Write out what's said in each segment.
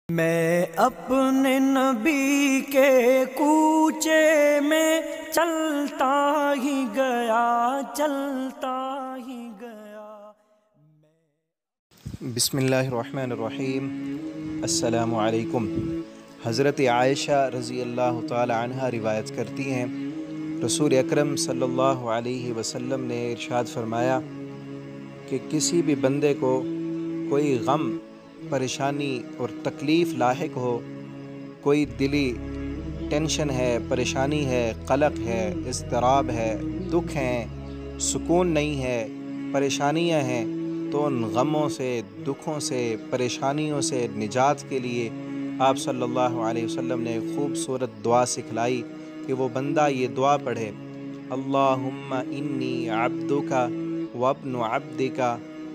میں اپنے نبی کے کوچے میں چلتا ہی گیا بسم اللہ الرحمن الرحیم۔ السلام علیکم۔ حضرت عائشہ رضی اللہ تعالی عنہ روایت کرتی ہیں، رسول اکرم صلی اللہ علیہ وسلم نے ارشاد فرمایا کہ کسی بھی بندے کو کوئی غم، پریشانی اور تکلیف لاحق ہو، کوئی دلی ٹینشن ہے، پریشانی ہے، قلق ہے، اضطراب ہے، دکھ ہیں، سکون نہیں ہے، پریشانیاں ہیں، تو ان غموں سے، دکھوں سے، پریشانیوں سے نجات کے لیے آپ صلی اللہ علیہ وسلم نے خوبصورت دعا سکھلائی کہ وہ بندہ یہ دعا پڑھے: اللہم انی عبدک وابن عبدک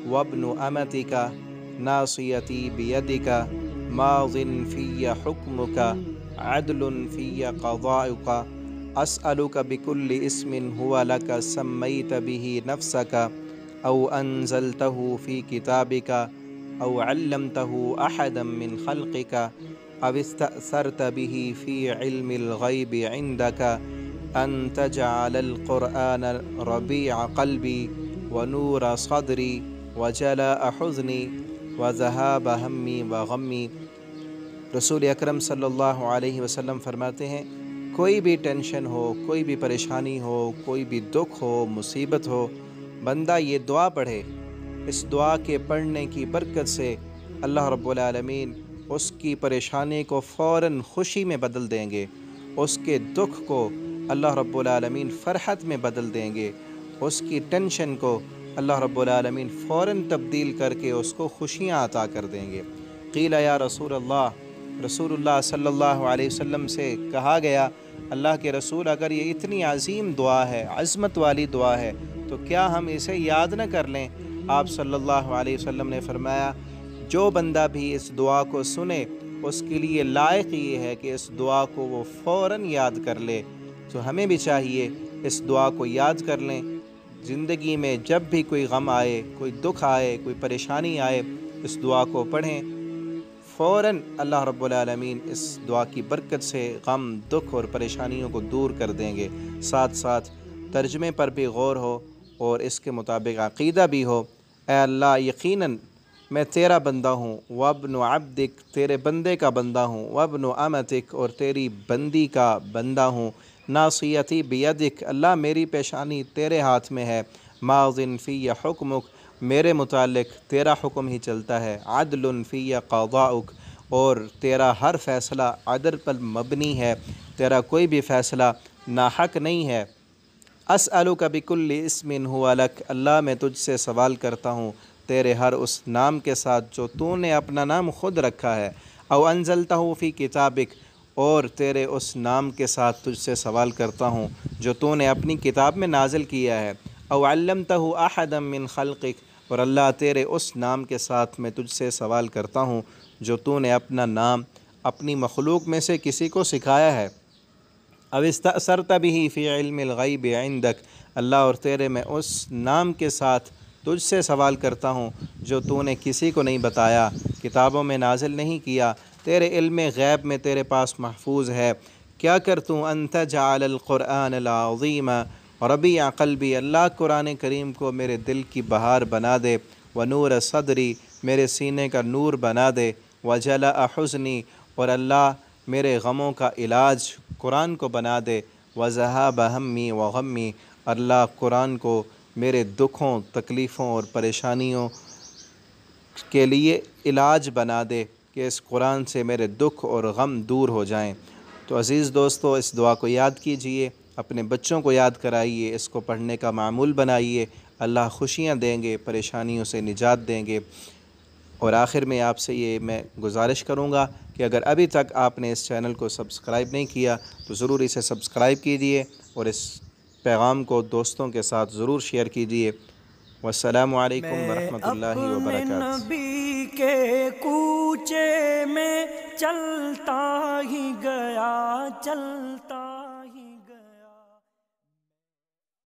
وابن امتک ناصیتی بیدک ماض فی حکمک عدل فی قضاؤک اسألک بکل اسم هو لک سمیت به نفسک او انزلتہ فی کتابک او علمتہ احدا من خلقک او استأثرت به فی علم الغیب عندک ان تجعل القرآن ربیع قلبی ونور صدری وجلاء حزنی وذہاب ہمی وغمی۔ رسول اکرم صلی اللہ علیہ وسلم فرماتے ہیں، کوئی بھی ٹینشن ہو، کوئی بھی پریشانی ہو، کوئی بھی دکھ ہو، مصیبت ہو، بندہ یہ دعا پڑھے۔ اس دعا کے پڑھنے کی برکت سے اللہ رب العالمین اس کی پریشانی کو فوراً خوشی میں بدل دیں گے، اس کے دکھ کو اللہ رب العالمین فرحت میں بدل دیں گے، اس کی ٹینشن کو اللہ رب العالمین فوراً تبدیل کر کے اس کو خوشیاں عطا کر دیں گے۔ قیل یا رسول اللہ، رسول اللہ صلی اللہ علیہ وسلم سے کہا گیا، اللہ کے رسول اگر یہ اتنی عظیم دعا ہے، عظمت والی دعا ہے، تو کیا ہم اسے یاد نہ کر لیں؟ آپ صلی اللہ علیہ وسلم نے فرمایا، جو بندہ بھی اس دعا کو سنے اس کے لیے لائق یہ ہے کہ اس دعا کو وہ فوراً یاد کر لے۔ تو ہمیں بھی چاہیے اس دعا کو یاد کر لیں، زندگی میں جب بھی کوئی غم آئے، کوئی دکھ آئے، کوئی پریشانی آئے، اس دعا کو پڑھیں، فوراً اللہ رب العالمین اس دعا کی برکت سے غم، دکھ اور پریشانیوں کو دور کر دیں گے۔ ساتھ ساتھ ترجمے پر بھی غور ہو اور اس کے مطابق عقیدہ بھی ہو۔ اے اللہ، یقیناً میں تیرا بندہ ہوں، وابن عبدک، تیرے بندے کا بندہ ہوں، وابن امتک، اور تیری بندی کا بندہ ہوں، ناصیتی بیدک، اللہ میری پیشانی تیرے ہاتھ میں ہے، ماض فی حکمک، میرے متعلق تیرا حکم ہی چلتا ہے، عدل فی قضاؤک، اور تیرا ہر فیصلہ عدل پر مبنی ہے، تیرا کوئی بھی فیصلہ ناحق نہیں ہے۔ اسألک بکل اسم هو لک، اللہ میں تجھ سے سوال کرتا ہوں تیرے ہر اس نام کے ساتھ جو تو نے اپنا نام خود رکھا ہے، او انزلتہ فی کتابک، اور تیرے اس نام کے ساتھ تجھ سے سوال کرتا ہوں جو تو نے اپنی کتاب میں نازل کیا ہے، او علمتہ احدا من خلقک، اور اللہ تیرے اس نام کے ساتھ میں تجھ سے سوال کرتا ہوں جو تو نے اپنا نام اپنی مخلوق میں سے کسی کو سکھایا ہے، او استأثرت به فی علم الغیب عندک، اللہ اور تیرے میں اس نام کے ساتھ تجھ سے سوال کرتا ہوں جو تو نے کسی کو نہیں بتایا، کتابوں میں نازل نہیں کیا، تیرے علم غیب میں تیرے پاس محفوظ ہے۔ کیا کرتوں ان تجعل القرآن العظیم ربیع قلبی، اللہ قرآن کریم کو میرے دل کی بہار بنا دے، ونور صدری، میرے سینے کا نور بنا دے، وجلاء حزنی، اور اللہ میرے غموں کا علاج قرآن کو بنا دے، وذہاب ہمی وغمی، اللہ قرآن کو میرے دکھوں، تکلیفوں اور پریشانیوں کے لیے علاج بنا دے کہ اس قرآن سے میرے دکھ اور غم دور ہو جائیں۔ تو عزیز دوستو، اس دعا کو یاد کیجئے، اپنے بچوں کو یاد کرائیے، اس کو پڑھنے کا معمول بنائیے، اللہ خوشیاں دیں گے، پریشانیوں سے نجات دیں گے۔ اور آخر میں آپ سے یہ میں گزارش کروں گا کہ اگر ابھی تک آپ نے اس چینل کو سبسکرائب نہیں کیا تو ضرور اسے سبسکرائب کیجئے اور اس پیغام کو دوستوں کے ساتھ ضرور شیئر کیجئے۔ والسلام علیکم ورحمۃ اللہ اپنے وبرکاتہ۔ نبی کے کوچے میں چلتا ہی گیا